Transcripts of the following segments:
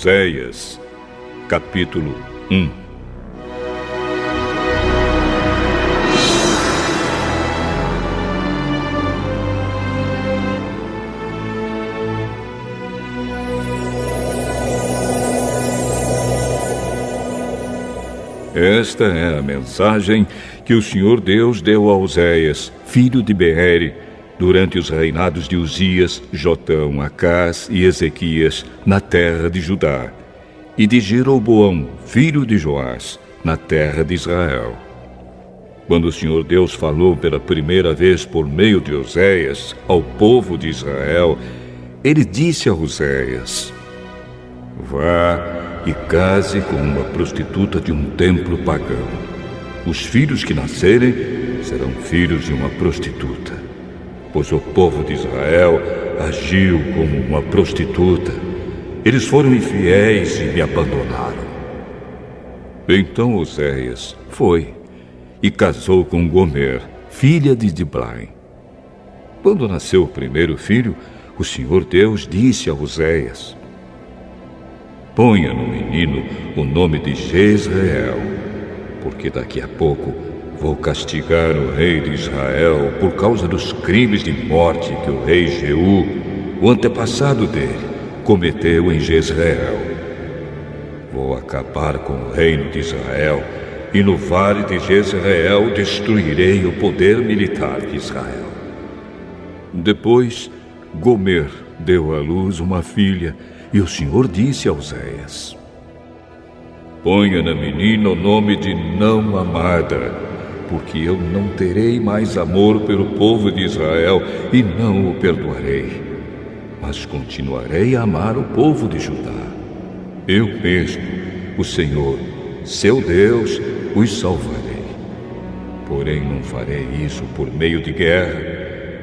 Oséias, capítulo 1. Esta é a mensagem que o Senhor Deus deu a Oséias, filho de Beere, durante os reinados de Uzias, Jotão, Acás e Ezequias, na terra de Judá, e de Jeroboão, filho de Joás, na terra de Israel. Quando o Senhor Deus falou pela primeira vez por meio de Oséias ao povo de Israel, ele disse a Oséias: Vá e case com uma prostituta de um templo pagão. Os filhos que nascerem serão filhos de uma prostituta, pois o povo de Israel agiu como uma prostituta. Eles foram infiéis e me abandonaram. Então Oséias foi e casou com Gomer, filha de Diblaim. Quando nasceu o primeiro filho, o Senhor Deus disse a Oséias: Ponha no menino o nome de Jezreel, porque daqui a pouco vou castigar o rei de Israel por causa dos crimes de morte que o rei Jeú, o antepassado dele, cometeu em Jezreel. Vou acabar com o reino de Israel e no vale de Jezreel destruirei o poder militar de Israel. Depois, Gomer deu à luz uma filha e o Senhor disse a Oséias: Ponha na menina o nome de não amada, porque eu não terei mais amor pelo povo de Israel e não o perdoarei, mas continuarei a amar o povo de Judá. Eu mesmo, o Senhor, seu Deus, os salvarei. Porém não farei isso por meio de guerra,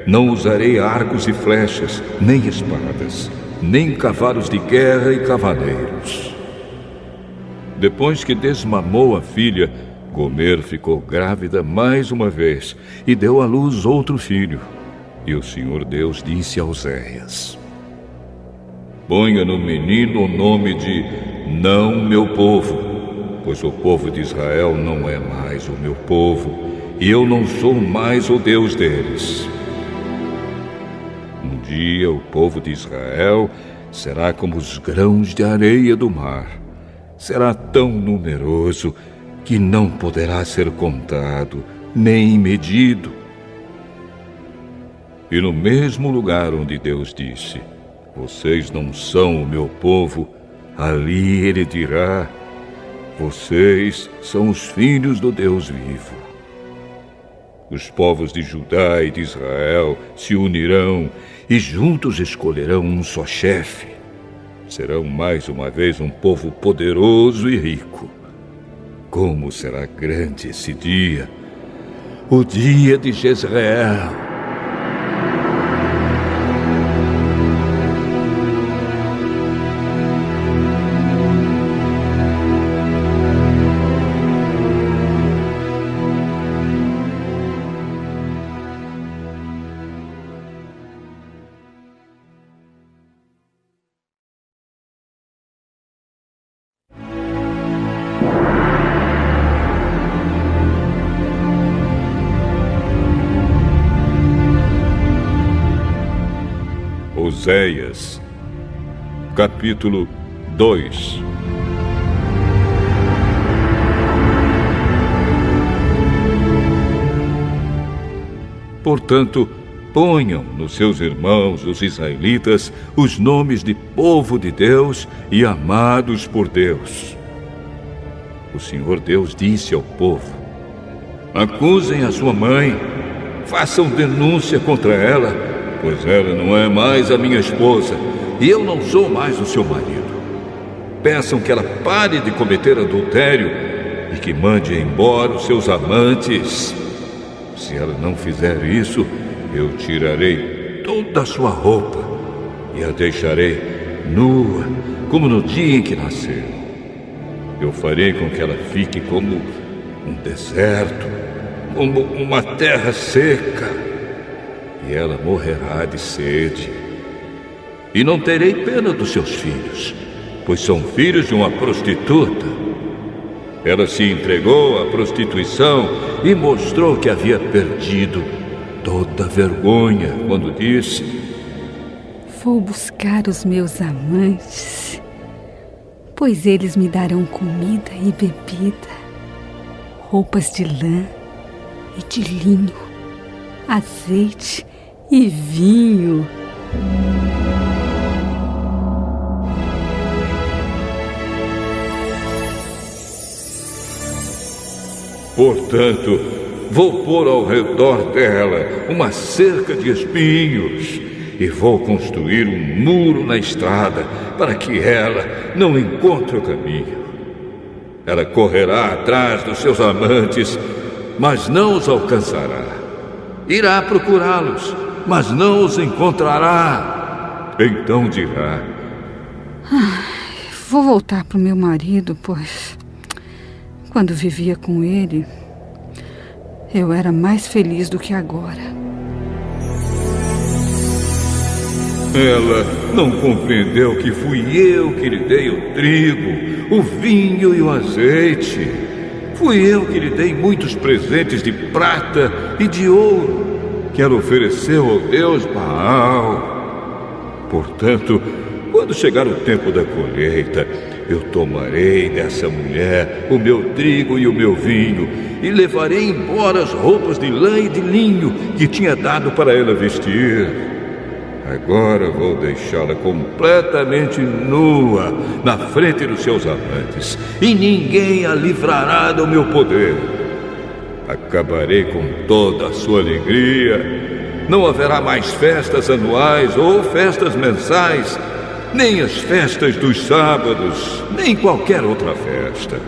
não usarei arcos e flechas, nem espadas, nem cavalos de guerra e cavaleiros. Depois que desmamou a filha, Gomer ficou grávida mais uma vez e deu à luz outro filho. E o Senhor Deus disse a Oséias: Ponha no menino o nome de não meu povo, pois o povo de Israel não é mais o meu povo, e eu não sou mais o Deus deles. Um dia o povo de Israel será como os grãos de areia do mar. Será tão numeroso que não poderá ser contado, nem medido. E no mesmo lugar onde Deus disse: Vocês não são o meu povo, ali ele dirá: Vocês são os filhos do Deus vivo. Os povos de Judá e de Israel se unirão e juntos escolherão um só chefe. Serão mais uma vez um povo poderoso e rico. Como será grande esse dia, o dia de Jezreel! Oséias, capítulo 2. Portanto, ponham nos seus irmãos, os israelitas, os nomes de povo de Deus e amados por Deus. O Senhor Deus disse ao povo: Acusem a sua mãe, façam denúncia contra ela, pois ela não é mais a minha esposa, e eu não sou mais o seu marido. Peçam que ela pare de cometer adultério e que mande embora os seus amantes. Se ela não fizer isso, eu tirarei toda a sua roupa e a deixarei nua, como no dia em que nasceu. Eu farei com que ela fique como um deserto, como uma terra seca, e ela morrerá de sede. E não terei pena dos seus filhos, pois são filhos de uma prostituta. Ela se entregou à prostituição e mostrou que havia perdido toda a vergonha quando disse: vou buscar os meus amantes, pois eles me darão comida e bebida, roupas de lã e de linho, azeite e vinho. Portanto, vou pôr ao redor dela uma cerca de espinhos e vou construir um muro na estrada para que ela não encontre o caminho. Ela correrá atrás dos seus amantes, mas não os alcançará. Irá procurá-los, mas não os encontrará. Então dirá: vou voltar para o meu marido, pois quando vivia com ele, eu era mais feliz do que agora. Ela não compreendeu que fui eu que lhe dei o trigo, o vinho e o azeite. Fui eu que lhe dei muitos presentes de prata e de ouro, que ela ofereceu ao deus Baal. Portanto, quando chegar o tempo da colheita, eu tomarei dessa mulher o meu trigo e o meu vinho e levarei embora as roupas de lã e de linho que tinha dado para ela vestir. Agora vou deixá-la completamente nua na frente dos seus amantes e ninguém a livrará do meu poder. Acabarei com toda a sua alegria. Não haverá mais festas anuais ou festas mensais, nem as festas dos sábados, nem qualquer outra festa.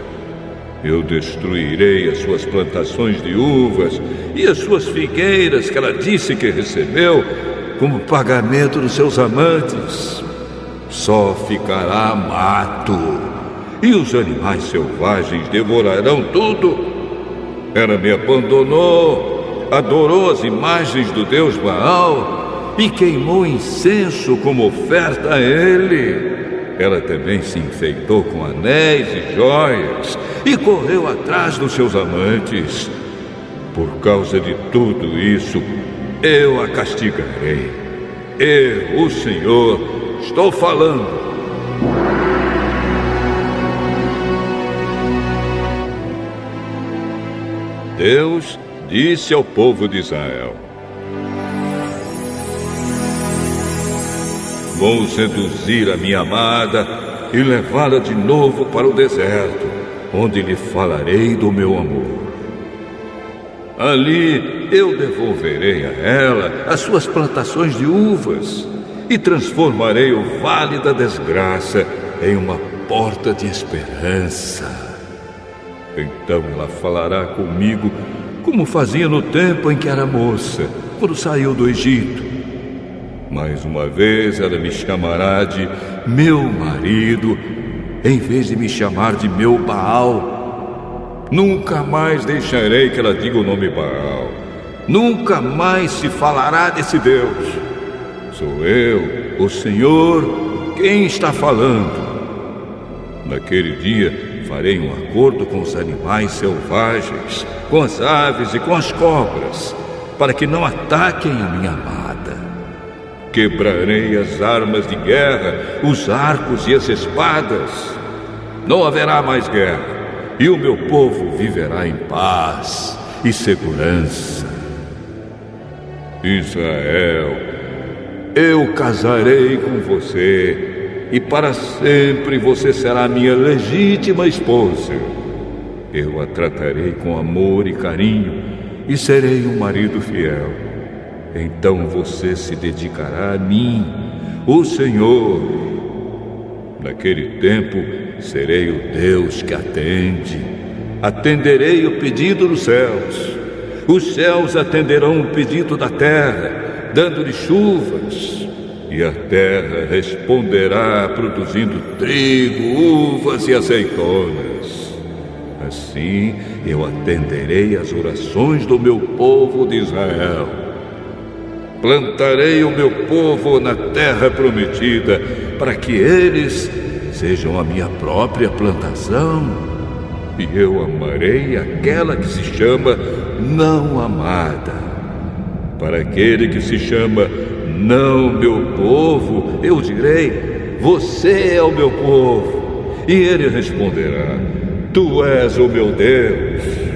Eu destruirei as suas plantações de uvas e as suas figueiras que ela disse que recebeu como pagamento dos seus amantes. Só ficará mato, e os animais selvagens devorarão tudo. Ela me abandonou, adorou as imagens do deus Baal e queimou incenso como oferta a ele. Ela também se enfeitou com anéis e joias e correu atrás dos seus amantes. Por causa de tudo isso, eu a castigarei. Eu, o Senhor, estou falando. Deus disse ao povo de Israel: vou seduzir a minha amada e levá-la de novo para o deserto, onde lhe falarei do meu amor. Ali eu devolverei a ela as suas plantações de uvas e transformarei o vale da desgraça em uma porta de esperança. Então ela falará comigo como fazia no tempo em que era moça, quando saiu do Egito. Mais uma vez ela me chamará de meu marido, em vez de me chamar de meu Baal. Nunca mais deixarei que ela diga o nome Baal. Nunca mais se falará desse Deus. Sou eu, o Senhor, quem está falando. Naquele dia farei um acordo com os animais selvagens, com as aves e com as cobras, para que não ataquem a minha amada. Quebrarei as armas de guerra, os arcos e as espadas. Não haverá mais guerra, e o meu povo viverá em paz e segurança. Israel, eu casarei com você, e para sempre você será minha legítima esposa. Eu a tratarei com amor e carinho, e serei um marido fiel. Então você se dedicará a mim, o Senhor. Naquele tempo, serei o Deus que atende. Atenderei o pedido dos céus. Os céus atenderão o pedido da terra, dando-lhe chuvas. E a terra responderá produzindo trigo, uvas e azeitonas. Assim eu atenderei às orações do meu povo de Israel. Plantarei o meu povo na terra prometida, para que eles sejam a minha própria plantação. E eu amarei aquela que se chama não amada. Para aquele que se chama não meu povo, eu direi: você é o meu povo. E ele responderá: tu és o meu Deus.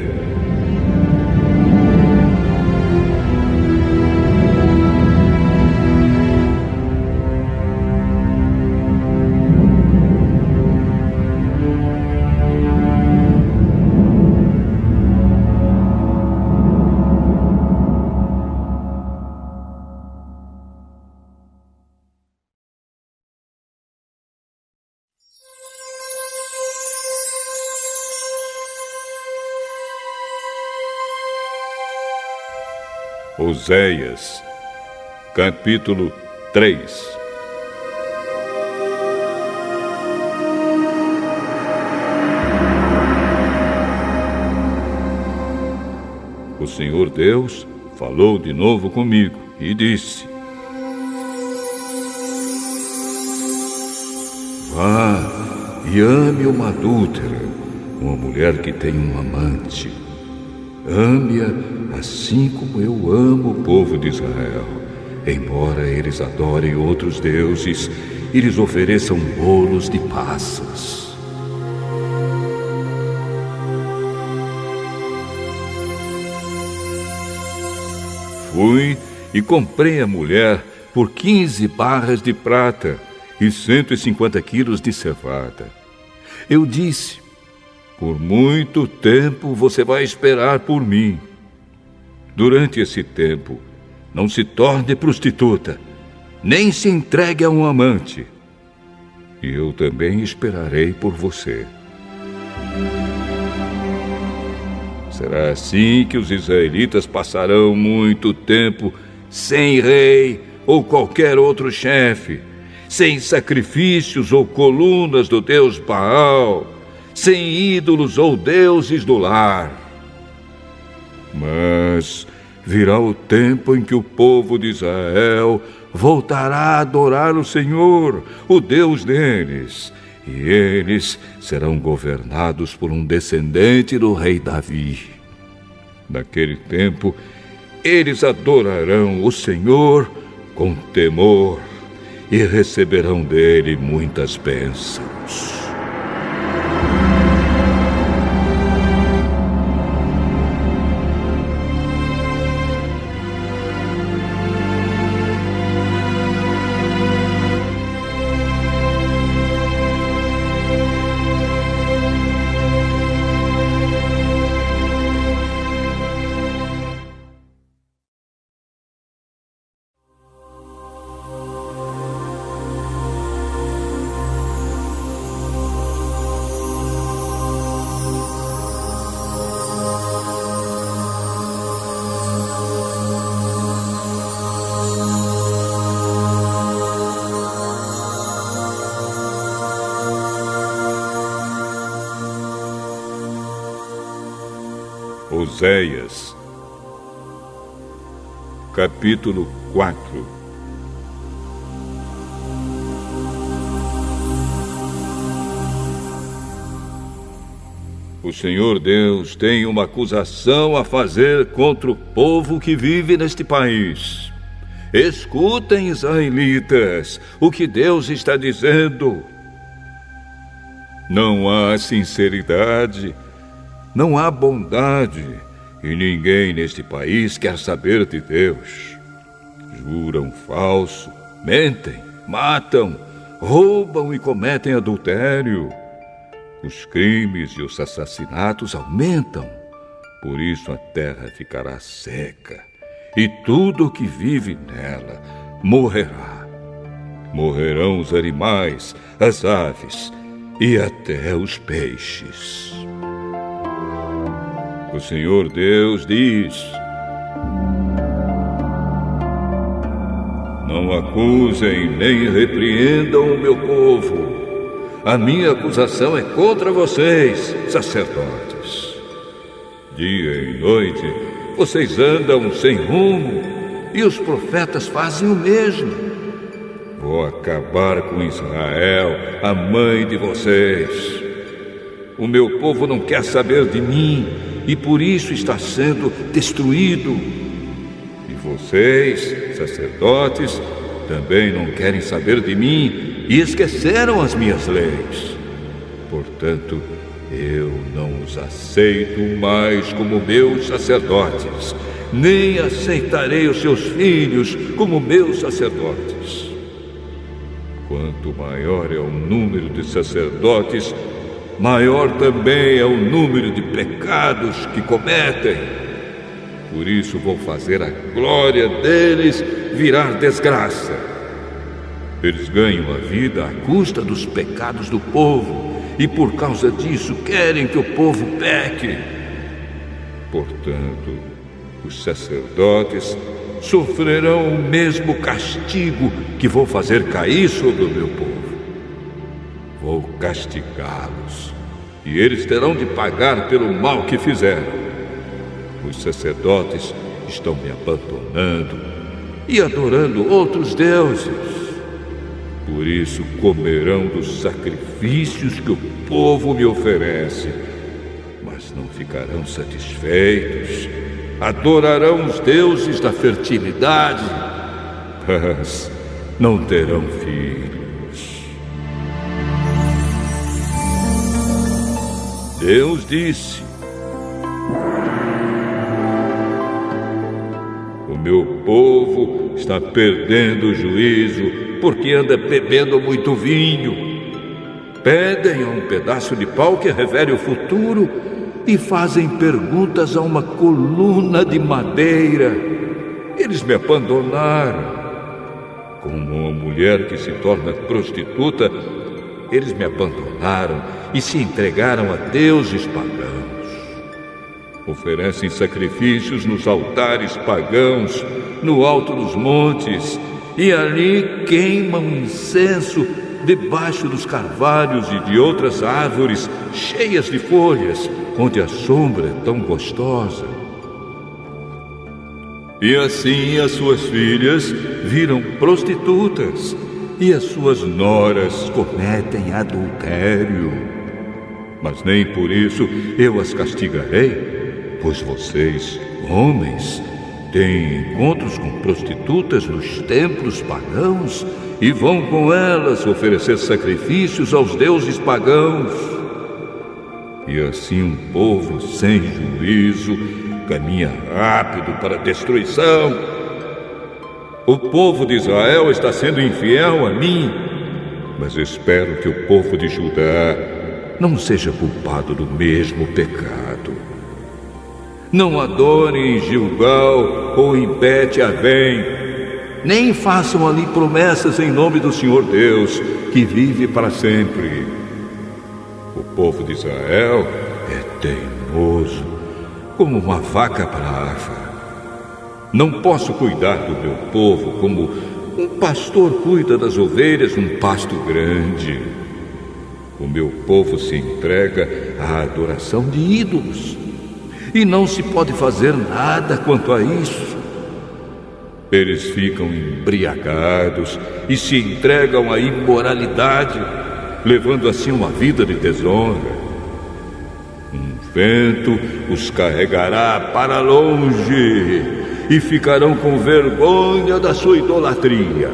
Oséias, capítulo 3. O Senhor Deus falou de novo comigo e disse: vá e ame uma adúltera, uma mulher que tem um amante. Ame-a assim como eu amo o povo de Israel, embora eles adorem outros deuses e lhes ofereçam bolos de passas. Fui e comprei a mulher por 15 barras de prata e 150 quilos de cevada. Eu disse: por muito tempo você vai esperar por mim. Durante esse tempo, não se torne prostituta, nem se entregue a um amante. E eu também esperarei por você. Será assim que os israelitas passarão muito tempo sem rei ou qualquer outro chefe, sem sacrifícios ou colunas do deus Baal, sem ídolos ou deuses do lar. Mas virá o tempo em que o povo de Israel voltará a adorar o Senhor, o Deus deles, e eles serão governados por um descendente do rei Davi. Naquele tempo, eles adorarão o Senhor com temor e receberão dele muitas bênçãos. Oséias, capítulo 4. O Senhor Deus tem uma acusação a fazer contra o povo que vive neste país. Escutem, israelitas, o que Deus está dizendo. Não há sinceridade, não há bondade, e ninguém neste país quer saber de Deus. Juram falso, mentem, matam, roubam e cometem adultério. Os crimes e os assassinatos aumentam, por isso a terra ficará seca, e tudo o que vive nela morrerá. Morrerão os animais, as aves e até os peixes. O Senhor Deus diz: não acusem nem repreendam o meu povo. A minha acusação é contra vocês, sacerdotes. Dia e noite vocês andam sem rumo, e os profetas fazem o mesmo. Vou acabar com Israel, a mãe de vocês. O meu povo não quer saber de mim e por isso está sendo destruído. E vocês, sacerdotes, também não querem saber de mim e esqueceram as minhas leis. Portanto, eu não os aceito mais como meus sacerdotes, nem aceitarei os seus filhos como meus sacerdotes. Quanto maior é o número de sacerdotes, maior também é o número de pecados que cometem. Por isso vou fazer a glória deles virar desgraça. Eles ganham a vida à custa dos pecados do povo, e por causa disso querem que o povo peque. Portanto, os sacerdotes sofrerão o mesmo castigo que vou fazer cair sobre o meu povo. Vou castigá-los, e eles terão de pagar pelo mal que fizeram. Os sacerdotes estão me abandonando e adorando outros deuses. Por isso comerão dos sacrifícios que o povo me oferece, mas não ficarão satisfeitos. Adorarão os deuses da fertilidade, mas não terão filhos. Deus disse: o meu povo está perdendo o juízo porque anda bebendo muito vinho. Pedem a um pedaço de pau que revele o futuro e fazem perguntas a uma coluna de madeira. Eles me abandonaram. Como uma mulher que se torna prostituta, eles me abandonaram e se entregaram a deuses pagãos. Oferecem sacrifícios nos altares pagãos, no alto dos montes, e ali queimam incenso debaixo dos carvalhos e de outras árvores cheias de folhas, onde a sombra é tão gostosa. E assim as suas filhas viram prostitutas, e as suas noras cometem adultério. Mas nem por isso eu as castigarei, pois vocês, homens, têm encontros com prostitutas nos templos pagãos e vão com elas oferecer sacrifícios aos deuses pagãos. E assim um povo sem juízo caminha rápido para a destruição. O povo de Israel está sendo infiel a mim, mas espero que o povo de Judá não seja culpado do mesmo pecado. Não adorem em Gilgal ou em Bet-Avém, nem façam ali promessas em nome do Senhor Deus, que vive para sempre. O povo de Israel é teimoso, como uma vaca brava. Não posso cuidar do meu povo como um pastor cuida das ovelhas num pasto grande. O meu povo se entrega à adoração de ídolos, e não se pode fazer nada quanto a isso. Eles ficam embriagados e se entregam à imoralidade, levando assim uma vida de desonra. Um vento os carregará para longe e ficarão com vergonha da sua idolatria.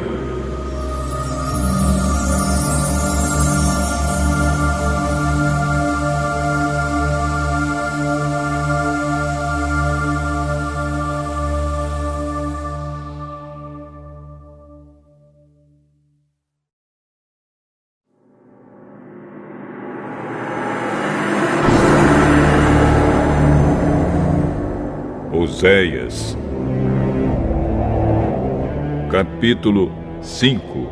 Oséias, capítulo 5.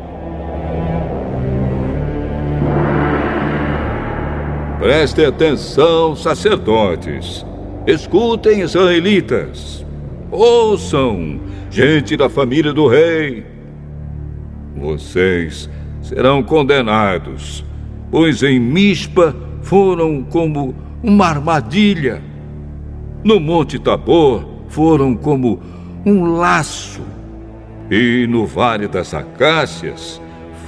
Prestem atenção, sacerdotes. Escutem, israelitas. Ouçam, gente da família do rei. Vocês serão condenados, pois em Mispa foram como uma armadilha. No Monte Tabor foram como um laço, e no Vale das Acácias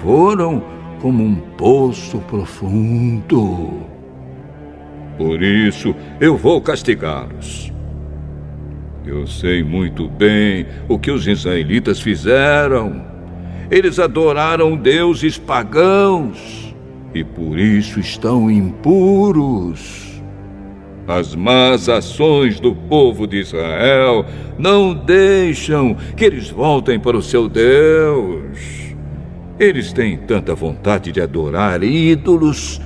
foram como um poço profundo. Por isso eu vou castigá-los. Eu sei muito bem o que os israelitas fizeram. Eles adoraram deuses pagãos e por isso estão impuros. As más ações do povo de Israel não deixam que eles voltem para o seu Deus. Eles têm tanta vontade de adorar ídolos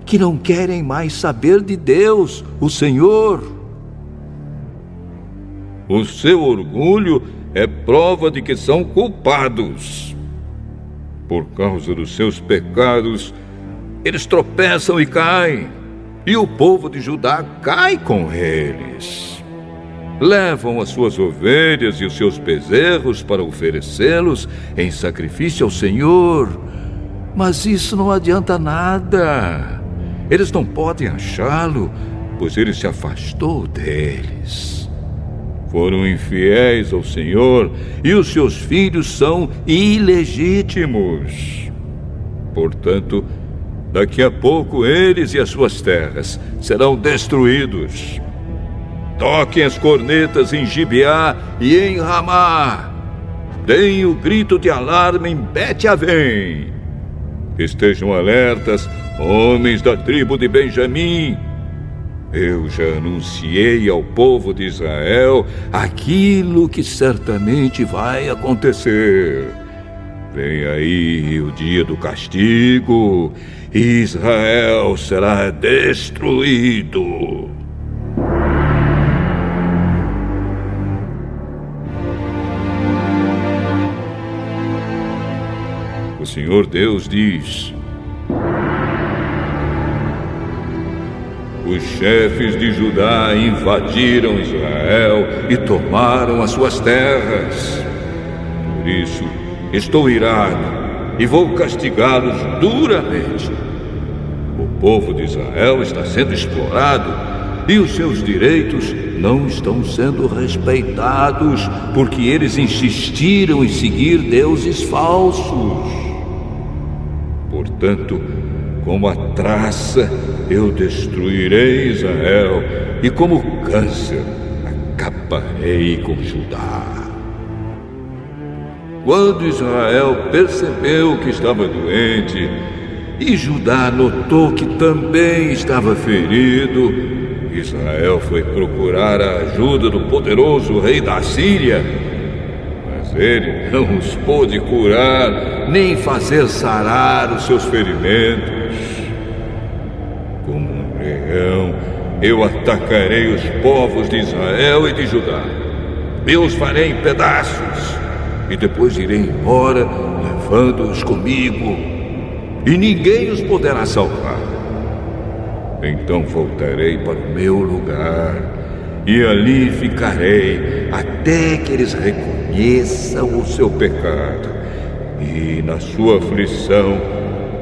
que não querem mais saber de Deus, o Senhor. O seu orgulho é prova de que são culpados. Por causa dos seus pecados, eles tropeçam e caem. E o povo de Judá cai com eles. Levam as suas ovelhas e os seus bezerros para oferecê-los em sacrifício ao Senhor. Mas isso não adianta nada. Eles não podem achá-lo, pois ele se afastou deles. Foram infiéis ao Senhor e os seus filhos são ilegítimos. Portanto, daqui a pouco eles e as suas terras serão destruídos. Toquem as cornetas em Gibeá e em Ramá. Deem o grito de alarme em Bet-Avém. Estejam alertas, homens da tribo de Benjamim. Eu já anunciei ao povo de Israel aquilo que certamente vai acontecer. Vem aí o dia do castigo, e Israel será destruído. O Senhor Deus diz: os chefes de Judá invadiram Israel e tomaram as suas terras. Por isso, estou irado e vou castigá-los duramente. O povo de Israel está sendo explorado e os seus direitos não estão sendo respeitados porque eles insistiram em seguir deuses falsos. Portanto, como a traça, eu destruirei Israel e como câncer, acabarei com Judá. Quando Israel percebeu que estava doente e Judá notou que também estava ferido, Israel foi procurar a ajuda do poderoso rei da Síria. Mas ele não os pôde curar, nem fazer sarar os seus ferimentos. Como um leão, eu atacarei os povos de Israel e de Judá. Eu os farei em pedaços e depois irei embora, levando-os comigo, e ninguém os poderá salvar. Então voltarei para o meu lugar e ali ficarei até que eles reconheçam o seu pecado e, na sua aflição,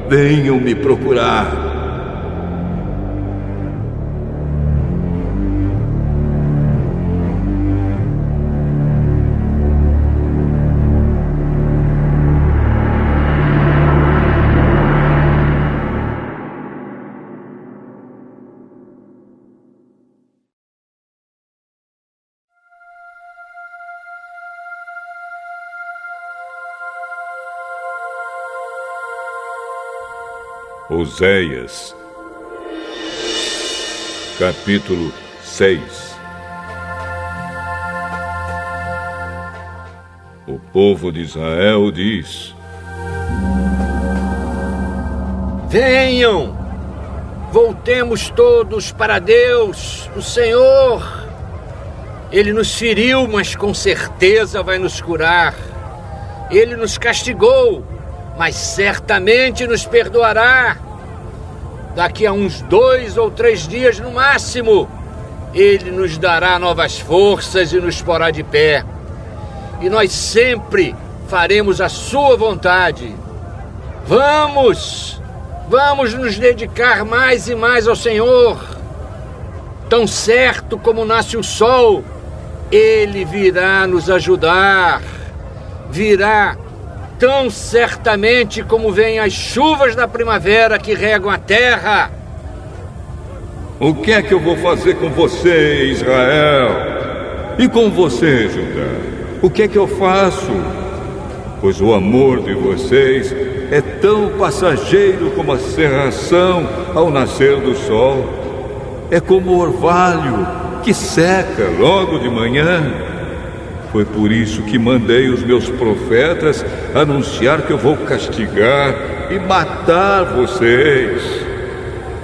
venham me procurar. Oséias, capítulo 6. O povo de Israel diz: venham, voltemos todos para Deus, o Senhor. Ele nos feriu, mas com certeza vai nos curar. Ele nos castigou, mas certamente nos perdoará. Daqui a uns 2 ou 3 dias no máximo, Ele nos dará novas forças e nos porá de pé. E nós sempre faremos a sua vontade. Vamos nos dedicar mais e mais ao Senhor. Tão certo como nasce o sol, Ele virá nos ajudar. Virá tão certamente como vêm as chuvas da primavera que regam a terra. O que é que eu vou fazer com você, Israel? E com você, Judá? O que é que eu faço? Pois o amor de vocês é tão passageiro como a cerração ao nascer do sol. É como o orvalho que seca logo de manhã. Foi por isso que mandei os meus profetas anunciar que eu vou castigar e matar vocês.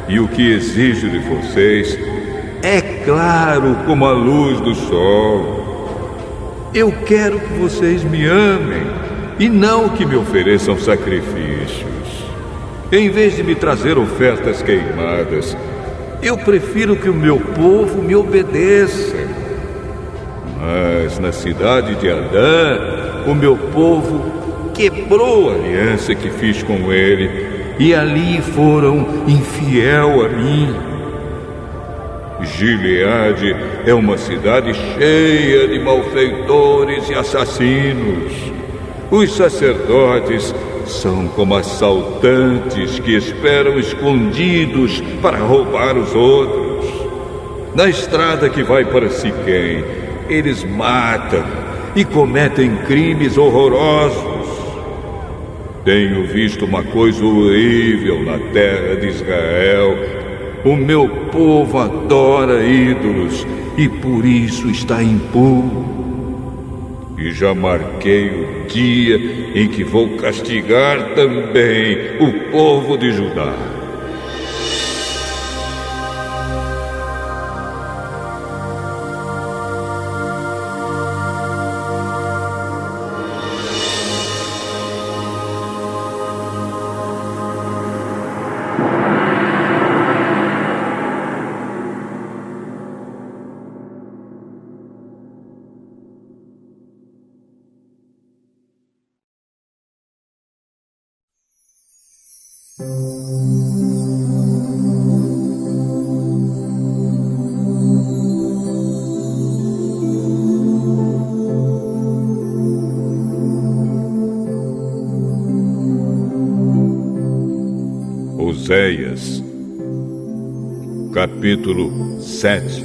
E o que exijo de vocês é claro como a luz do sol. Eu quero que vocês me amem e não que me ofereçam sacrifícios. Em vez de me trazer ofertas queimadas, eu prefiro que o meu povo me obedeça. Mas na cidade de Adã, o meu povo quebrou a aliança que fiz com ele, e ali foram infiel a mim. Gileade é uma cidade cheia de malfeitores e assassinos. Os sacerdotes são como assaltantes que esperam escondidos para roubar os outros. Na estrada que vai para Siquém, eles matam e cometem crimes horrorosos. Tenho visto uma coisa horrível na terra de Israel. O meu povo adora ídolos e por isso está impuro. E já marquei o dia em que vou castigar também o povo de Judá. Oséias, capítulo 7.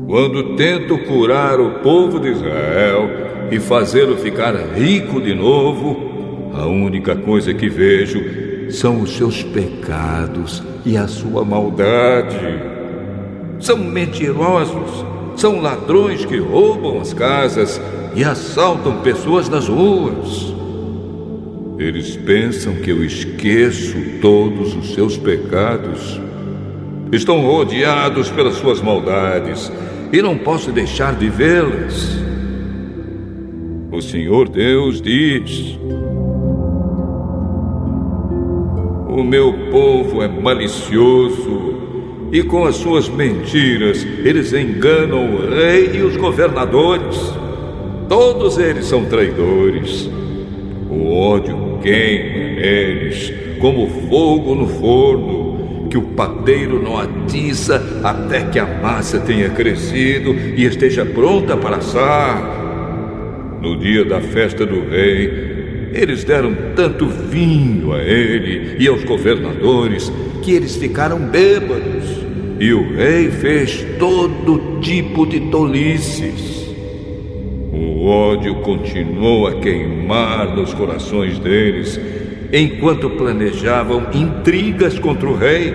Quando tento curar o povo de Israel e fazê-lo ficar rico de novo, a única coisa que vejo são os seus pecados e a sua maldade. São mentirosos, são ladrões que roubam as casas e assaltam pessoas nas ruas. Eles pensam que eu esqueço todos os seus pecados. Estão rodeados pelas suas maldades e não posso deixar de vê-las. O Senhor Deus diz: o meu povo é malicioso e com as suas mentiras eles enganam o rei e os governadores. Todos eles são traidores. O ódio queima neles como fogo no forno, que o padeiro não atiça até que a massa tenha crescido e esteja pronta para assar. No dia da festa do rei, eles deram tanto vinho a ele e aos governadores que eles ficaram bêbados. E o rei fez todo tipo de tolices. O ódio continuou a queimar nos corações deles, enquanto planejavam intrigas contra o rei.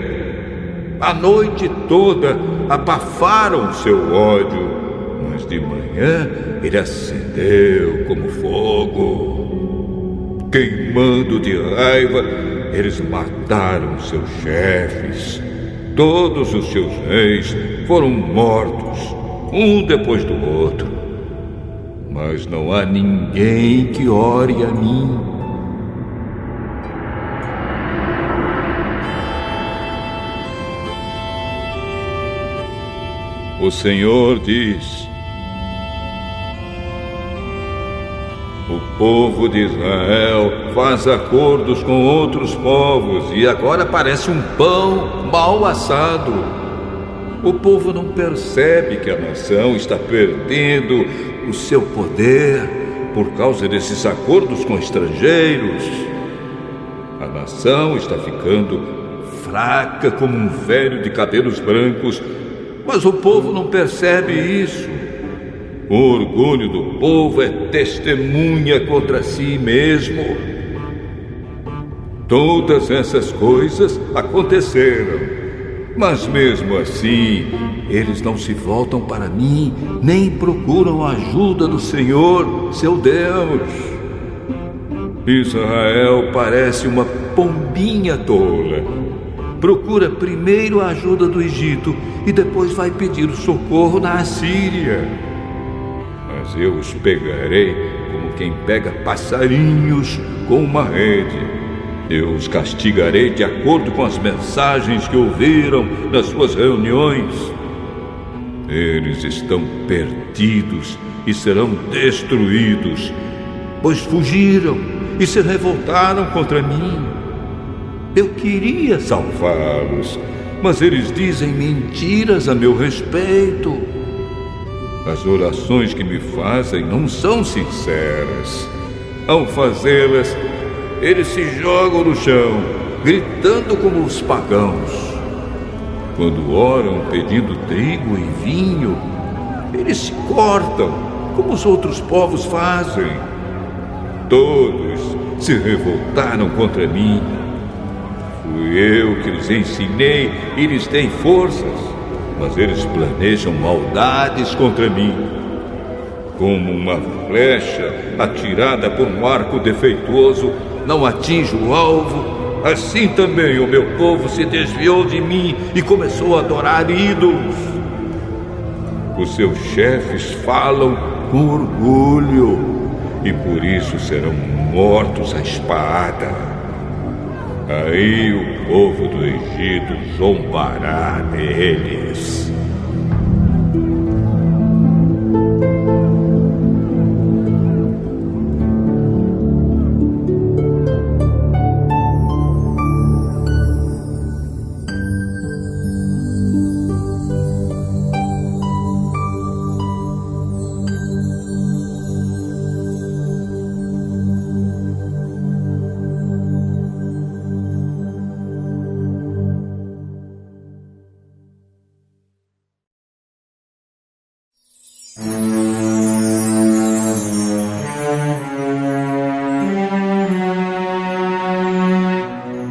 A noite toda abafaram seu ódio, mas de manhã ele acendeu como fogo. Queimando de raiva, eles mataram seus chefes. Todos os seus reis foram mortos, um depois do outro. Mas não há ninguém que ore a mim. O Senhor diz: o povo de Israel faz acordos com outros povos e agora parece um pão mal assado. O povo não percebe que a nação está perdendo o seu poder por causa desses acordos com estrangeiros. A nação está ficando fraca como um velho de cabelos brancos, mas o povo não percebe isso. O orgulho do povo é testemunha contra si mesmo. Todas essas coisas aconteceram, mas mesmo assim, eles não se voltam para mim, nem procuram a ajuda do Senhor, seu Deus. Israel parece uma pombinha tola. Procura primeiro a ajuda do Egito e depois vai pedir socorro na Assíria. Mas eu os pegarei como quem pega passarinhos com uma rede. Eu os castigarei de acordo com as mensagens que ouviram nas suas reuniões. Eles estão perdidos e serão destruídos, pois fugiram e se revoltaram contra mim. Eu queria salvá-los, mas eles dizem mentiras a meu respeito. As orações que me fazem não são sinceras. Ao fazê-las, eles se jogam no chão, gritando como os pagãos. Quando oram pedindo trigo e vinho, eles se cortam, como os outros povos fazem. Todos se revoltaram contra mim. Fui eu que lhes ensinei e lhes dei forças, mas eles planejam maldades contra mim. Como uma flecha atirada por um arco defeituoso não atinge o alvo, assim também o meu povo se desviou de mim e começou a adorar ídolos. Os seus chefes falam com orgulho e por isso serão mortos à espada. Aí o povo do Egito zombará deles.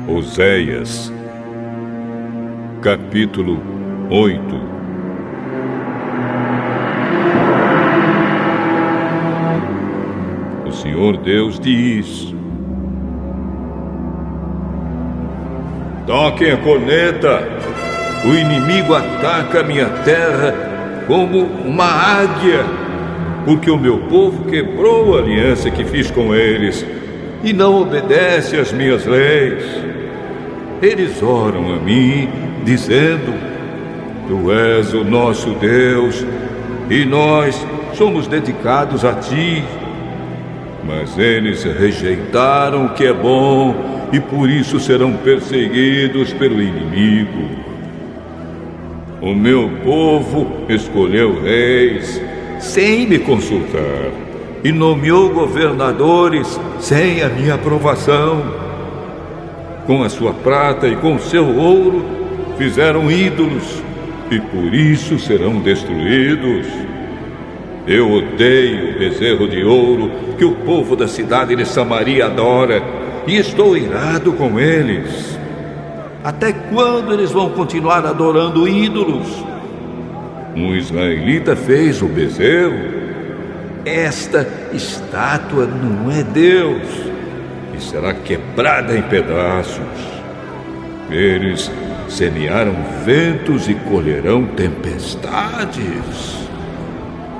Oséias, capítulo 8. O Senhor Deus diz: toquem a corneta, o inimigo ataca a minha terra como uma águia, porque o meu povo quebrou a aliança que fiz com eles e não obedece às minhas leis. Eles oram a mim, dizendo: Tu és o nosso Deus, e nós somos dedicados a Ti. Mas eles rejeitaram o que é bom, e por isso serão perseguidos pelo inimigo. O meu povo escolheu reis sem me consultar, e nomeou governadores sem a minha aprovação. Com a sua prata e com o seu ouro fizeram ídolos, e por isso serão destruídos. Eu odeio o bezerro de ouro que o povo da cidade de Samaria adora, e estou irado com eles. Até quando eles vão continuar adorando ídolos? Um israelita fez o bezerro. Esta estátua não é Deus, e será quebrada em pedaços. Eles semearam ventos e colherão tempestades.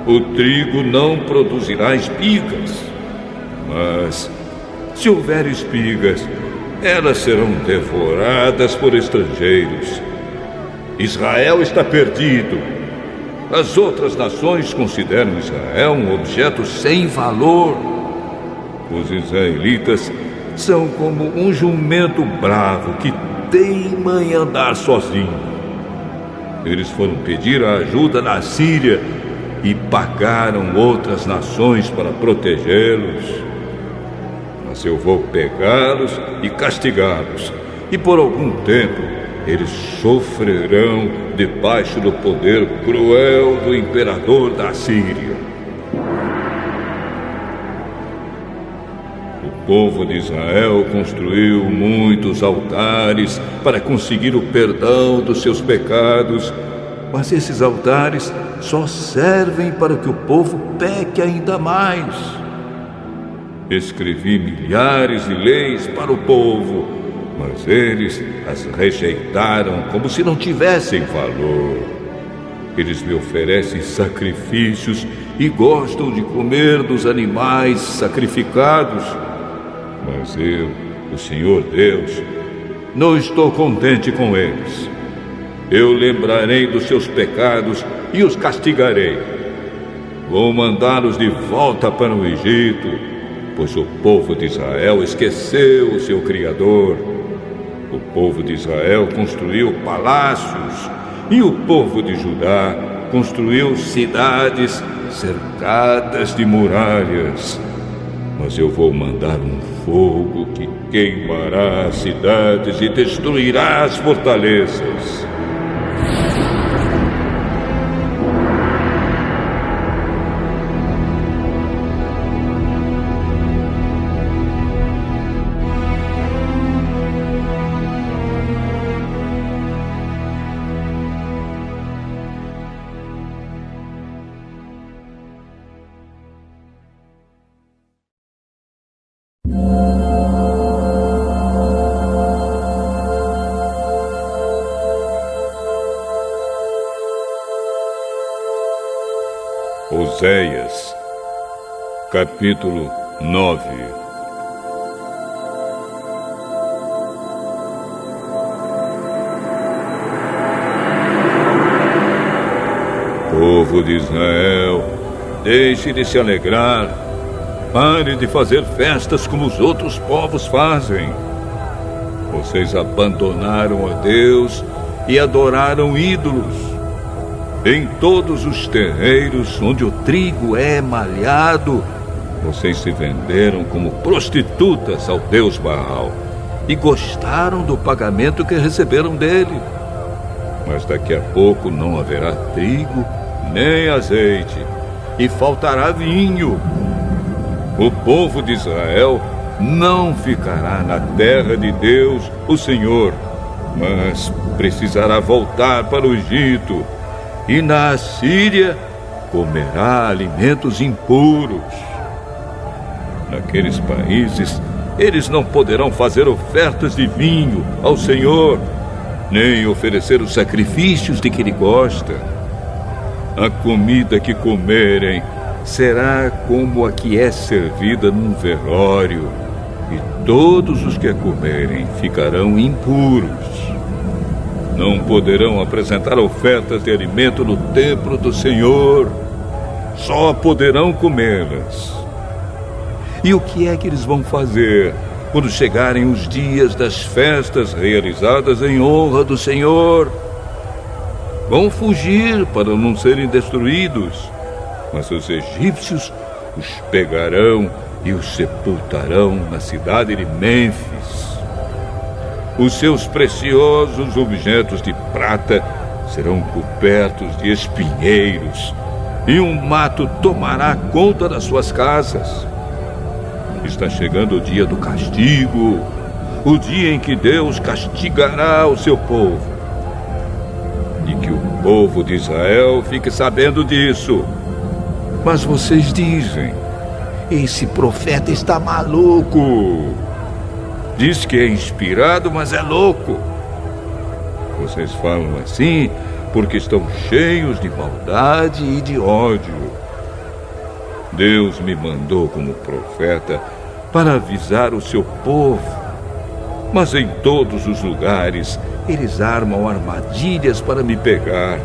O trigo não produzirá espigas, mas se houver espigas, elas serão devoradas por estrangeiros. Israel está perdido. As outras nações consideram Israel um objeto sem valor. Os israelitas são como um jumento bravo que teima em andar sozinho. Eles foram pedir a ajuda na Síria e pagaram outras nações para protegê-los. Mas eu vou pegá-los e castigá-los, e por algum tempo eles sofrerão debaixo do poder cruel do imperador da Síria. O povo de Israel construiu muitos altares para conseguir o perdão dos seus pecados, mas esses altares só servem para que o povo peque ainda mais. Escrevi milhares de leis para o povo, mas eles as rejeitaram como se não tivessem valor. Eles me oferecem sacrifícios e gostam de comer dos animais sacrificados. Mas eu, o Senhor Deus, não estou contente com eles. Eu lembrarei dos seus pecados e os castigarei. Vou mandá-los de volta para o Egito, pois o povo de Israel esqueceu o seu Criador. O povo de Israel construiu palácios e o povo de Judá construiu cidades cercadas de muralhas. Mas eu vou mandar um fogo que queimará as cidades e destruirá as fortalezas. Oséias, capítulo 9. Povo de Israel, deixe de se alegrar. Pare de fazer festas como os outros povos fazem. Vocês abandonaram a Deus e adoraram ídolos. Em todos os terreiros onde o trigo é malhado, vocês se venderam como prostitutas ao Deus Baal e gostaram do pagamento que receberam dele. Mas daqui a pouco não haverá trigo nem azeite e faltará vinho. O povo de Israel não ficará na terra de Deus, o Senhor, mas precisará voltar para o Egito. E na Assíria comerá alimentos impuros. Naqueles países, eles não poderão fazer ofertas de vinho ao Senhor, nem oferecer os sacrifícios de que Ele gosta. A comida que comerem será como a que é servida num velório, e todos os que a comerem ficarão impuros. Não poderão apresentar ofertas de alimento no templo do Senhor. Só poderão comê-las. E o que é que eles vão fazer quando chegarem os dias das festas realizadas em honra do Senhor? Vão fugir para não serem destruídos, mas os egípcios os pegarão e os sepultarão na cidade de Mênfis. Os seus preciosos objetos de prata serão cobertos de espinheiros, e um mato tomará conta das suas casas. Está chegando o dia do castigo, o dia em que Deus castigará o seu povo. E que o povo de Israel fique sabendo disso. Mas vocês dizem: esse profeta está maluco. Diz que é inspirado, mas é louco. Vocês falam assim porque estão cheios de maldade e de ódio. Deus me mandou como profeta para avisar o seu povo. Mas em todos os lugares eles armam armadilhas para me pegar.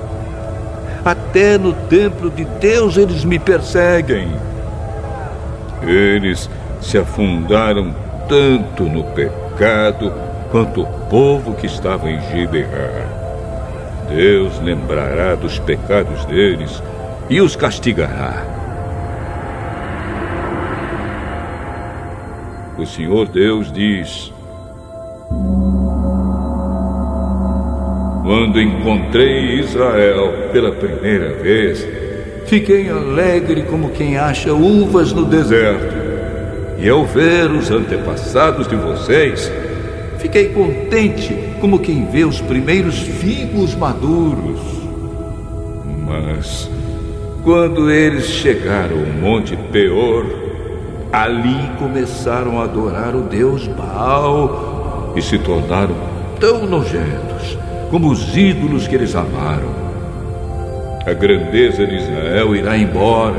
Até no templo de Deus eles me perseguem. Eles se afundaram tanto no pecado quanto o povo que estava em Gibeá. Deus lembrará dos pecados deles e os castigará. O Senhor Deus diz: quando encontrei Israel pela primeira vez, fiquei alegre como quem acha uvas no deserto. E ao ver os antepassados de vocês, fiquei contente como quem vê os primeiros figos maduros. Mas quando eles chegaram ao Monte Peor, ali começaram a adorar o deus Baal e se tornaram tão nojentos como os ídolos que eles amaram. A grandeza de Israel irá embora,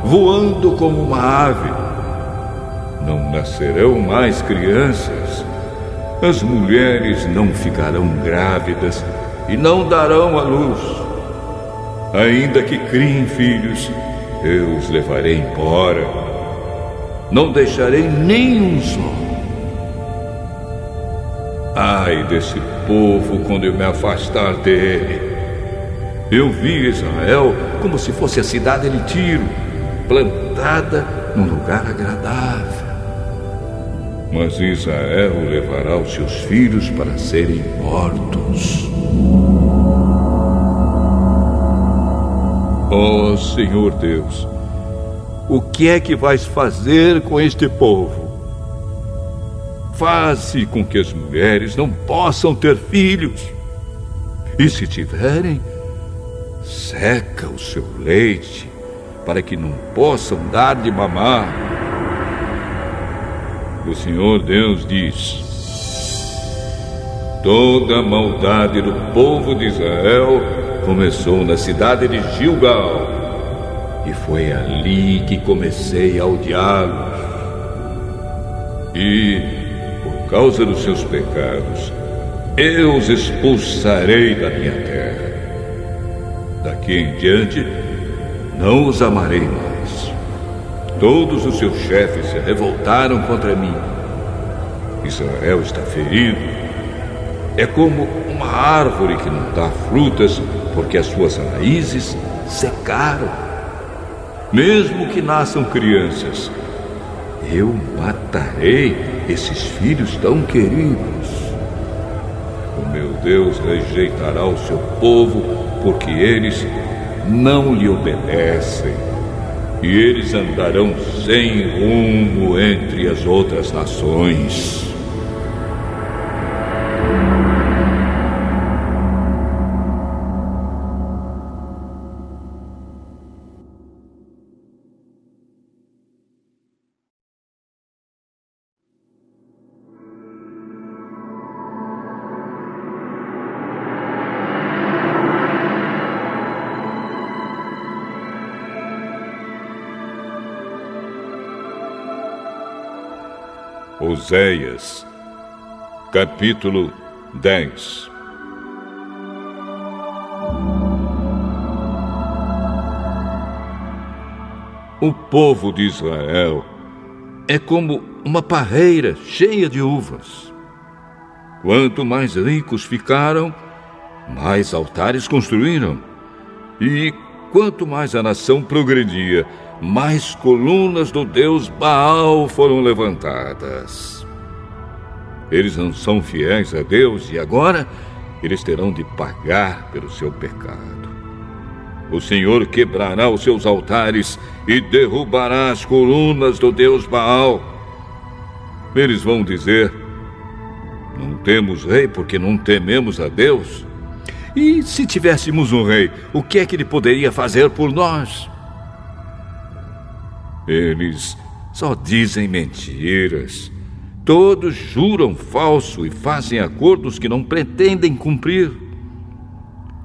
voando como uma ave. Não nascerão mais crianças. As mulheres não ficarão grávidas e não darão à luz. Ainda que criem filhos, eu os levarei embora. Não deixarei nenhum só. Ai desse povo quando eu me afastar dele. Eu vi Israel como se fosse a cidade de Tiro, plantada num lugar agradável. Mas Israel levará os seus filhos para serem mortos. Ó Senhor Deus, o que é que vais fazer com este povo? Faze com que as mulheres não possam ter filhos. E se tiverem, seca o seu leite, para que não possam dar de mamar. O Senhor Deus diz: toda a maldade do povo de Israel começou na cidade de Gilgal, e foi ali que comecei a odiá-los. E, por causa dos seus pecados, eu os expulsarei da minha terra. Daqui em diante, não os amarei mais. Todos os seus chefes se revoltaram contra mim. Israel está ferido. É como uma árvore que não dá frutas porque as suas raízes secaram. Mesmo que nasçam crianças, eu matarei esses filhos tão queridos. O meu Deus rejeitará o seu povo porque eles não lhe obedecem. E eles andarão sem rumo entre as outras nações. Oséias, capítulo 10. O povo de Israel é como uma parreira cheia de uvas. Quanto mais ricos ficaram, mais altares construíram. E quanto mais a nação progredia, mais colunas do deus Baal foram levantadas. Eles não são fiéis a Deus e agora eles terão de pagar pelo seu pecado. O Senhor quebrará os seus altares e derrubará as colunas do deus Baal. Eles vão dizer: não temos rei porque não tememos a Deus. E se tivéssemos um rei, o que é que ele poderia fazer por nós? Eles só dizem mentiras. Todos juram falso e fazem acordos que não pretendem cumprir.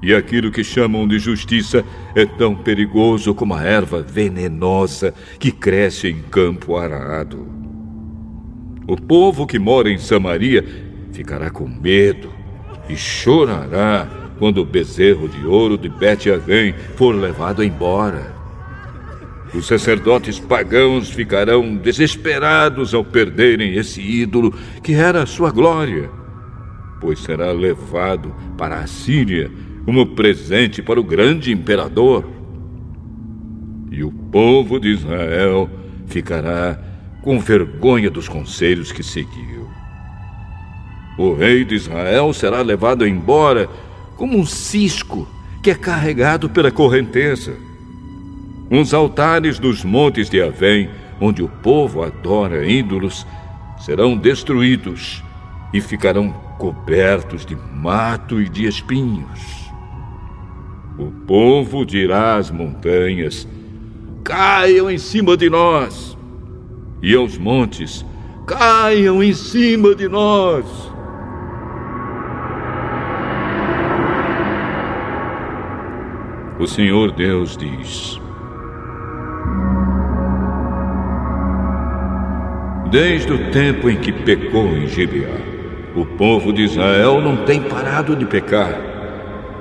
E aquilo que chamam de justiça é tão perigoso como a erva venenosa que cresce em campo arado. O povo que mora em Samaria ficará com medo e chorará quando o bezerro de ouro de Bet-Avém for levado embora. Os sacerdotes pagãos ficarão desesperados ao perderem esse ídolo que era a sua glória, pois será levado para a Síria como presente para o grande imperador. E o povo de Israel ficará com vergonha dos conselhos que seguiu. O rei de Israel será levado embora como um cisco que é carregado pela correnteza. Os altares dos montes de Avém, onde o povo adora ídolos, serão destruídos e ficarão cobertos de mato e de espinhos. O povo dirá às montanhas: caiam em cima de nós, e aos montes: caiam em cima de nós. O Senhor Deus diz: desde o tempo em que pecou em Gibeá, o povo de Israel não tem parado de pecar.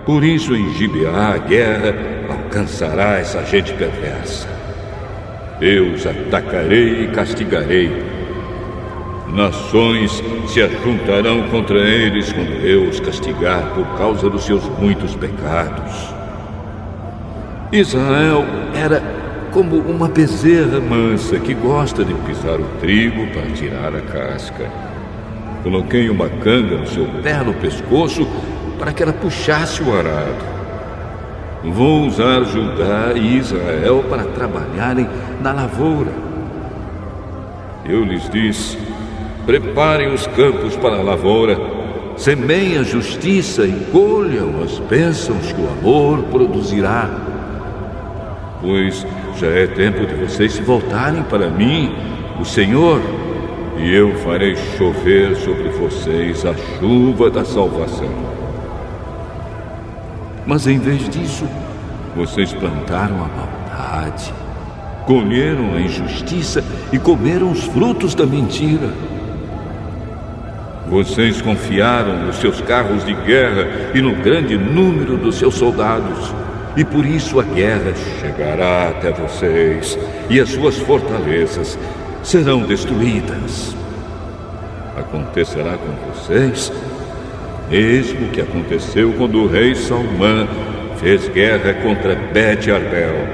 Por isso, em Gibeá, a guerra alcançará essa gente perversa. Eu os atacarei e castigarei. Nações se ajuntarão contra eles quando eu os castigar por causa dos seus muitos pecados. Israel era como uma bezerra mansa que gosta de pisar o trigo para tirar a casca. Coloquei uma canga no seu belo pescoço para que ela puxasse o arado. Vou usar Judá e Israel para trabalharem na lavoura. Eu lhes disse: preparem os campos para a lavoura, semeiem a justiça e colham as bênçãos que o amor produzirá. Pois já é tempo de vocês se voltarem para mim, o Senhor, e eu farei chover sobre vocês a chuva da salvação. Mas em vez disso, vocês plantaram a maldade, colheram a injustiça e comeram os frutos da mentira. Vocês confiaram nos seus carros de guerra e no grande número dos seus soldados. E por isso a guerra chegará até vocês, e as suas fortalezas serão destruídas. Acontecerá com vocês mesmo o que aconteceu quando o rei Salmã fez guerra contra Bet-Arbel.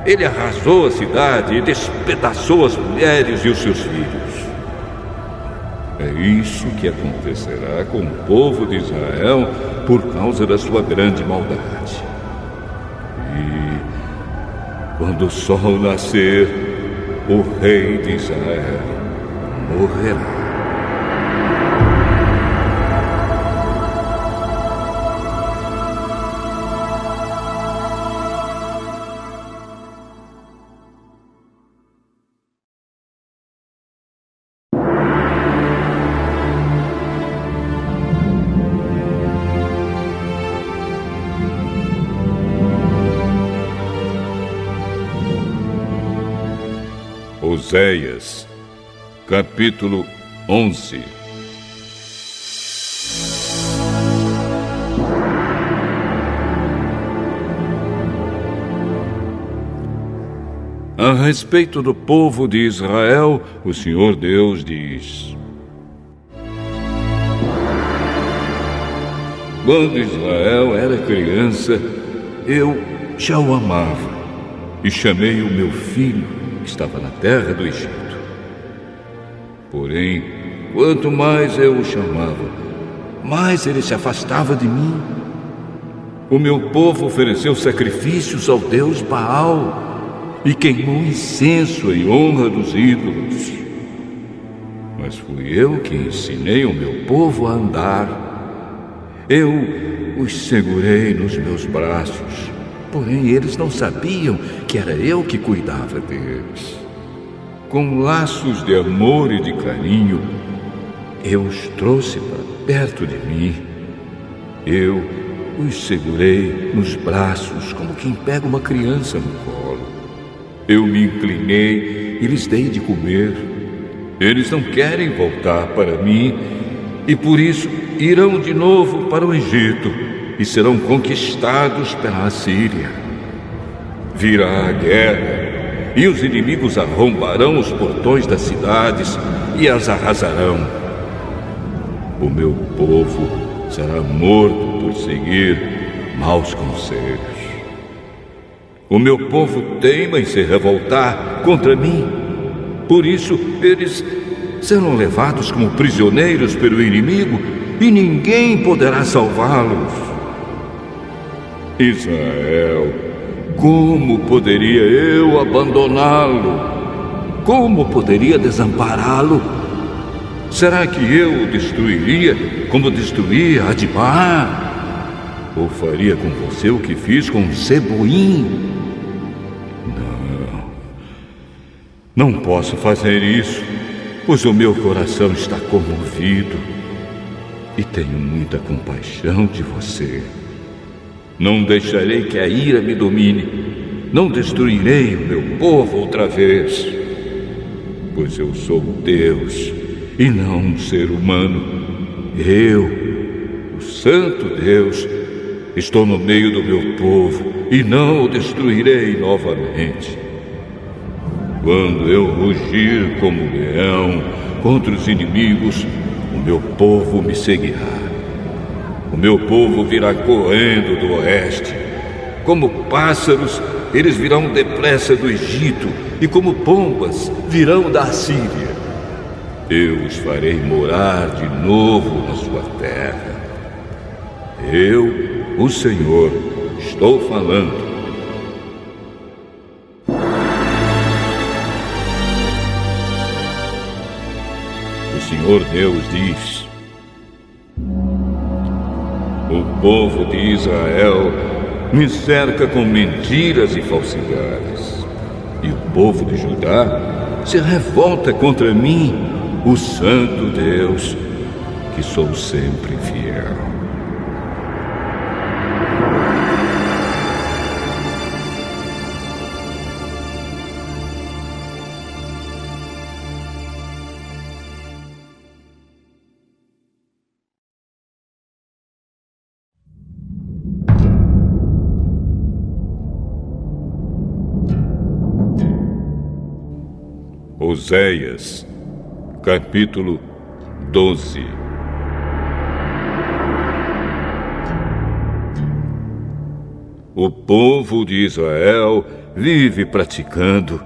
Ele arrasou a cidade e despedaçou as mulheres e os seus filhos. É isso que acontecerá com o povo de Israel por causa da sua grande maldade. E quando o sol nascer, o rei de Israel morrerá. Oséias, capítulo 11. A respeito do povo de Israel, o Senhor Deus diz: quando Israel era criança, eu já o amava e chamei o meu filho que estava na terra do Egito. Porém, quanto mais eu o chamava, mais ele se afastava de mim. O meu povo ofereceu sacrifícios ao Deus Baal e queimou incenso em honra dos ídolos. Mas fui eu que ensinei o meu povo a andar. Eu os segurei nos meus braços. Porém, eles não sabiam que era eu que cuidava deles. Com laços de amor e de carinho, eu os trouxe para perto de mim. Eu os segurei nos braços como quem pega uma criança no colo. Eu me inclinei e lhes dei de comer. Eles não querem voltar para mim e por isso irão de novo para o Egito e serão conquistados pela Assíria. Virá a guerra, e os inimigos arrombarão os portões das cidades e as arrasarão. O meu povo será morto por seguir maus conselhos. O meu povo teima em se revoltar contra mim. Por isso, eles serão levados como prisioneiros pelo inimigo e ninguém poderá salvá-los. Israel, como poderia eu abandoná-lo? Como poderia desampará-lo? Será que eu o destruiria como destruí Admá? Ou faria com você o que fiz com Zeboim? Não posso fazer isso, pois o meu coração está comovido e tenho muita compaixão de você. Não deixarei que a ira me domine, não destruirei o meu povo outra vez, pois eu sou Deus e não um ser humano. Eu, o Santo Deus, estou no meio do meu povo e não o destruirei novamente. Quando eu rugir como leão contra os inimigos, o meu povo me seguirá. O meu povo virá correndo do oeste. Como pássaros, eles virão depressa do Egito, e como pombas, virão da Assíria. Eu os farei morar de novo na sua terra. Eu, o Senhor, estou falando. O Senhor Deus diz: o povo de Israel me cerca com mentiras e falsidades, e o povo de Judá se revolta contra mim, o Santo Deus, que sou sempre fiel. Oséias, capítulo 12. O povo de Israel vive praticando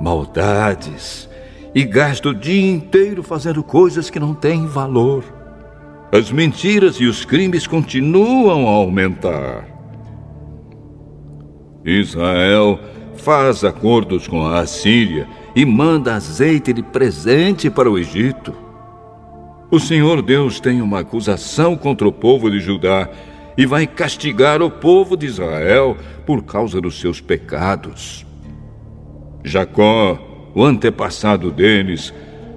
maldades e gasta o dia inteiro fazendo coisas que não têm valor. As mentiras e os crimes continuam a aumentar. Israel faz acordos com a Assíria e manda azeite de presente para o Egito. O Senhor Deus tem uma acusação contra o povo de Judá e vai castigar o povo de Israel por causa dos seus pecados. Jacó, o antepassado deles,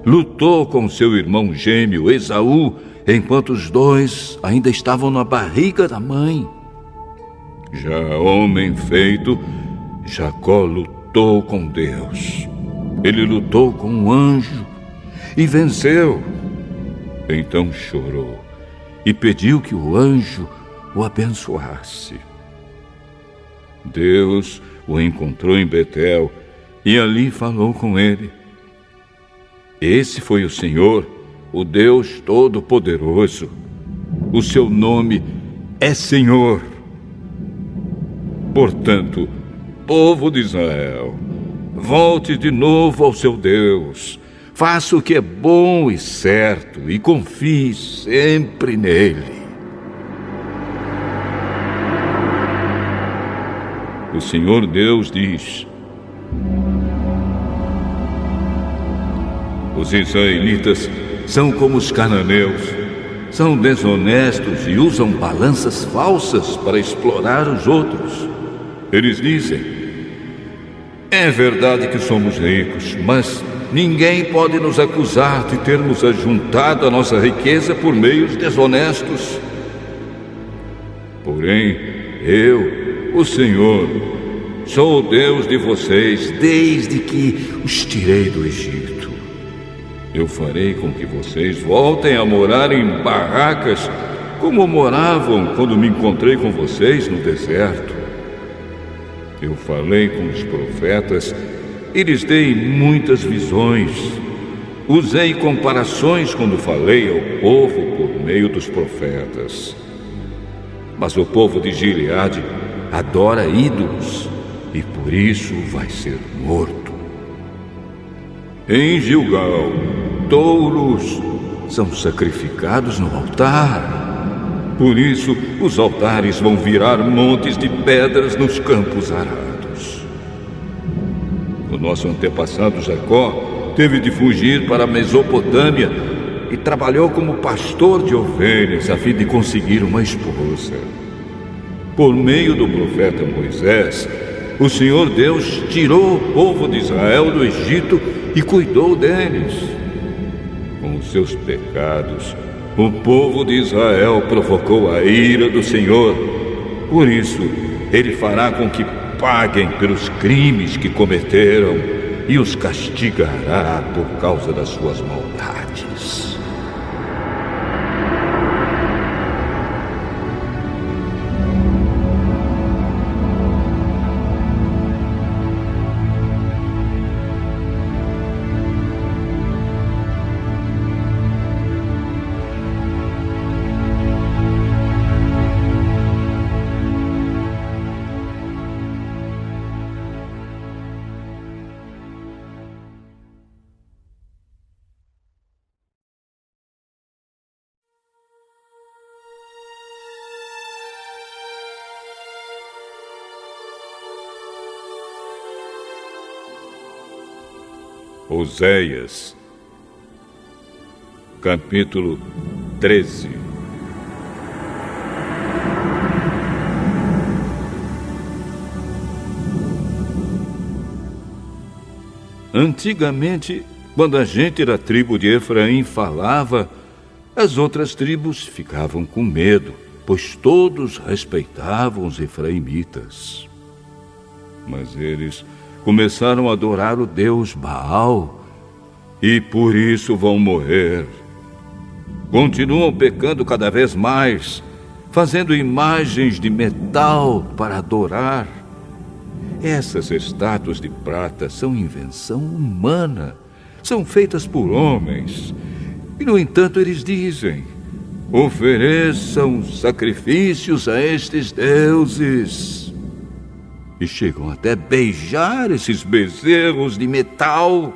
lutou com seu irmão gêmeo Esaú enquanto os dois ainda estavam na barriga da mãe. Já homem feito, Jacó lutou com Deus. Ele lutou com um anjo e venceu. Então chorou e pediu que o anjo o abençoasse. Deus o encontrou em Betel e ali falou com ele. Esse foi o Senhor, o Deus Todo-Poderoso. O seu nome é Senhor. Portanto, povo de Israel, volte de novo ao seu Deus. Faça o que é bom e certo e confie sempre nele. O Senhor Deus diz: os israelitas são como os cananeus. São desonestos e usam balanças falsas para explorar os outros. Eles dizem: é verdade que somos ricos, mas ninguém pode nos acusar de termos ajuntado a nossa riqueza por meios desonestos. Porém, eu, o Senhor, sou o Deus de vocês desde que os tirei do Egito. Eu farei com que vocês voltem a morar em barracas como moravam quando me encontrei com vocês no deserto. Eu falei com os profetas e lhes dei muitas visões. Usei comparações quando falei ao povo por meio dos profetas. Mas o povo de Gileade adora ídolos e por isso vai ser morto. Em Gilgal, touros são sacrificados no altar. Por isso, os altares vão virar montes de pedras nos campos arados. O nosso antepassado Jacó teve de fugir para a Mesopotâmia e trabalhou como pastor de ovelhas a fim de conseguir uma esposa. Por meio do profeta Moisés, o Senhor Deus tirou o povo de Israel do Egito e cuidou deles. Com os seus pecados, o povo de Israel provocou a ira do Senhor. Por isso, ele fará com que paguem pelos crimes que cometeram e os castigará por causa das suas maldades. Oséias, capítulo 13. Antigamente, quando a gente da tribo de Efraim falava, as outras tribos ficavam com medo, pois todos respeitavam os efraimitas. Mas eles começaram a adorar o deus Baal e por isso vão morrer. Continuam pecando cada vez mais, fazendo imagens de metal para adorar. Essas estátuas de prata são invenção humana, são feitas por homens. E, no entanto, eles dizem: ofereçam sacrifícios a estes deuses. E chegam até beijar esses bezerros de metal.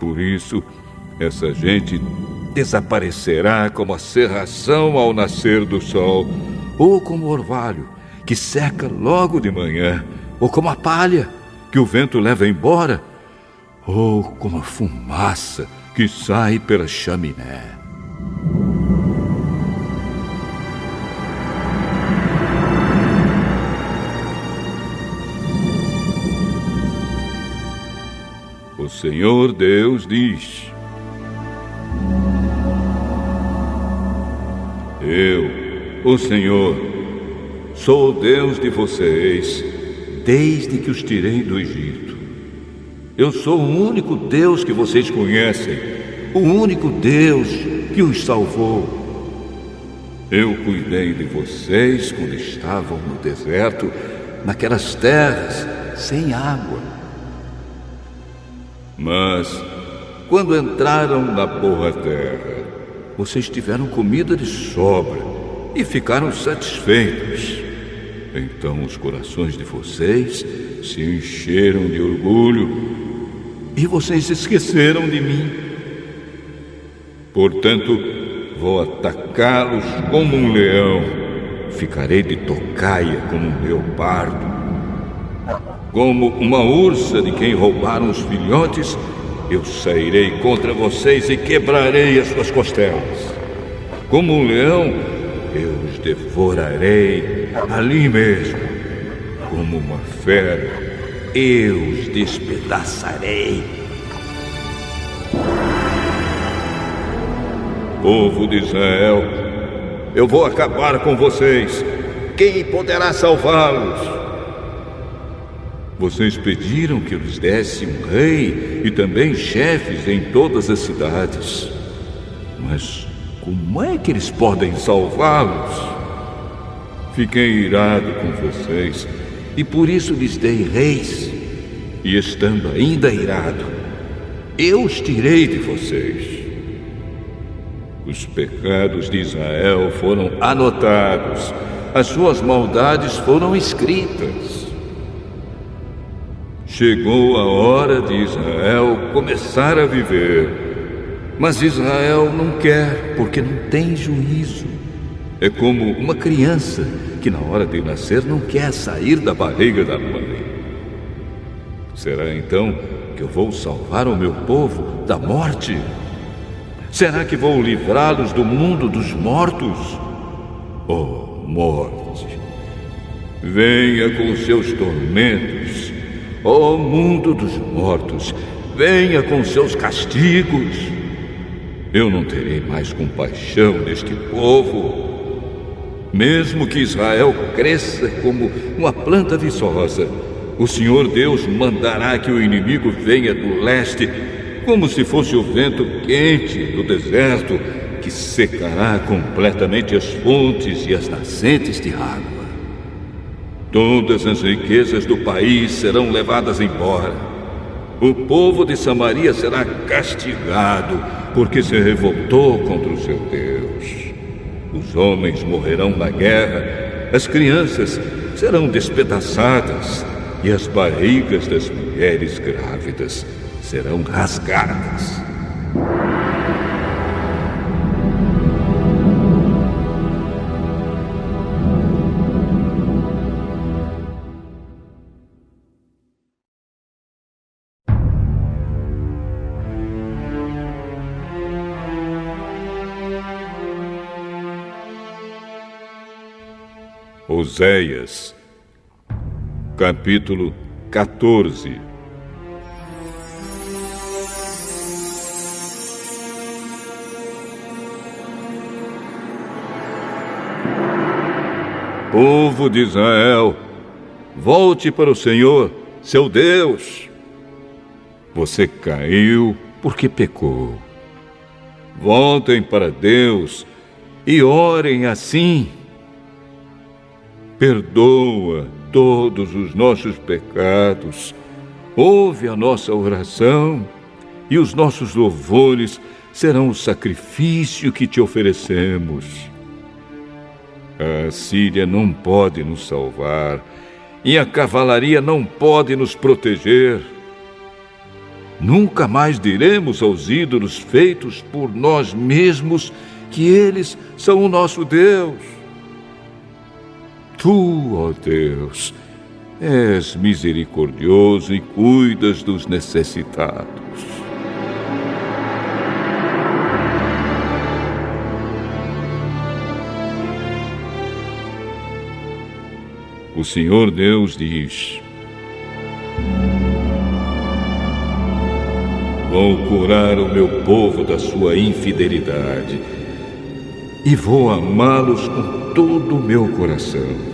Por isso, essa gente desaparecerá como a cerração ao nascer do sol, ou como o orvalho, que seca logo de manhã, ou como a palha, que o vento leva embora, ou como a fumaça que sai pela chaminé. O Senhor Deus diz: eu, o Senhor, sou o Deus de vocês, desde que os tirei do Egito. Eu sou o único Deus que vocês conhecem, o único Deus que os salvou. Eu cuidei de vocês quando estavam no deserto, naquelas terras sem água. Mas, quando entraram na boa terra, vocês tiveram comida de sobra e ficaram satisfeitos. Então os corações de vocês se encheram de orgulho e vocês esqueceram de mim. Portanto, vou atacá-los como um leão, ficarei de tocaia como um leopardo. Como uma ursa de quem roubaram os filhotes, eu sairei contra vocês e quebrarei as suas costelas. Como um leão, eu os devorarei ali mesmo. Como uma fera, eu os despedaçarei. Povo de Israel, eu vou acabar com vocês. Quem poderá salvá-los? Vocês pediram que eu lhes desse um rei e também chefes em todas as cidades. Mas como é que eles podem salvá-los? Fiquei irado com vocês e por isso lhes dei reis. E estando ainda irado, eu os tirei de vocês. Os pecados de Israel foram anotados, as suas maldades foram escritas. Chegou a hora de Israel começar a viver, mas Israel não quer, porque não tem juízo. É como uma criança que na hora de nascer não quer sair da barriga da mãe. Será então que eu vou salvar o meu povo da morte? Será que vou livrá-los do mundo dos mortos? Oh, morte, venha com seus tormentos. Oh, mundo dos mortos, venha com seus castigos. Eu não terei mais compaixão deste povo. Mesmo que Israel cresça como uma planta viçosa, o Senhor Deus mandará que o inimigo venha do leste, como se fosse o vento quente do deserto, que secará completamente as fontes e as nascentes de água. Todas as riquezas do país serão levadas embora. O povo de Samaria será castigado, porque se revoltou contra o seu Deus. Os homens morrerão na guerra, as crianças serão despedaçadas, e as barrigas das mulheres grávidas serão rasgadas. Oséias, capítulo 14. Povo de Israel, volte para o Senhor, seu Deus. Você caiu porque pecou. Voltem para Deus e orem assim. Perdoa todos os nossos pecados, ouve a nossa oração, e os nossos louvores serão o sacrifício que te oferecemos. A Síria não pode nos salvar, e a cavalaria não pode nos proteger. Nunca mais diremos aos ídolos feitos por nós mesmos que eles são o nosso Deus. Tu, ó Deus, és misericordioso e cuidas dos necessitados. O Senhor Deus diz: vou curar o meu povo da sua infidelidade e vou amá-los com todo o meu coração,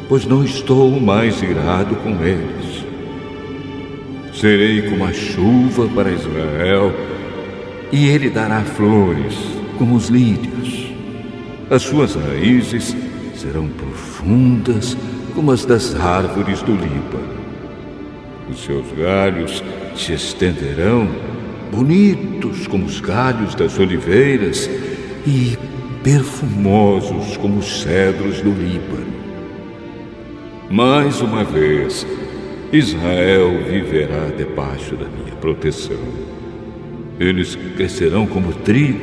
pois não estou mais irado com eles. Serei como a chuva para Israel, e ele dará flores como os lírios. As suas raízes serão profundas como as das árvores do Líbano. Os seus galhos se estenderão, bonitos como os galhos das oliveiras e perfumosos como os cedros do Líbano. Mais uma vez, Israel viverá debaixo da minha proteção. Eles crescerão como trigo,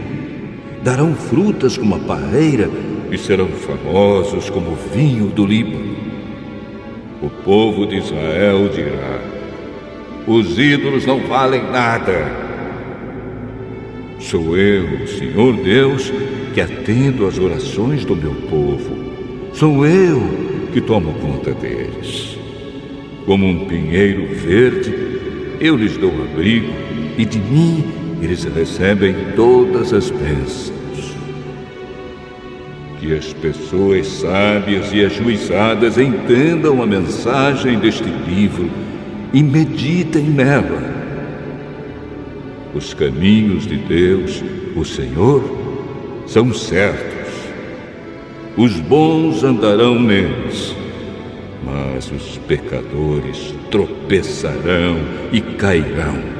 darão frutas como a parreira e serão famosos como o vinho do Líbano. O povo de Israel dirá: os ídolos não valem nada. Sou eu, Senhor Deus, que atendo às orações do meu povo. Sou eu que tomo conta deles. Como um pinheiro verde, eu lhes dou abrigo, e de mim eles recebem todas as bênçãos. Que as pessoas sábias e ajuizadas entendam a mensagem deste livro e meditem nela. Os caminhos de Deus, o Senhor, são certos. Os bons andarão neles, mas os pecadores tropeçarão e cairão.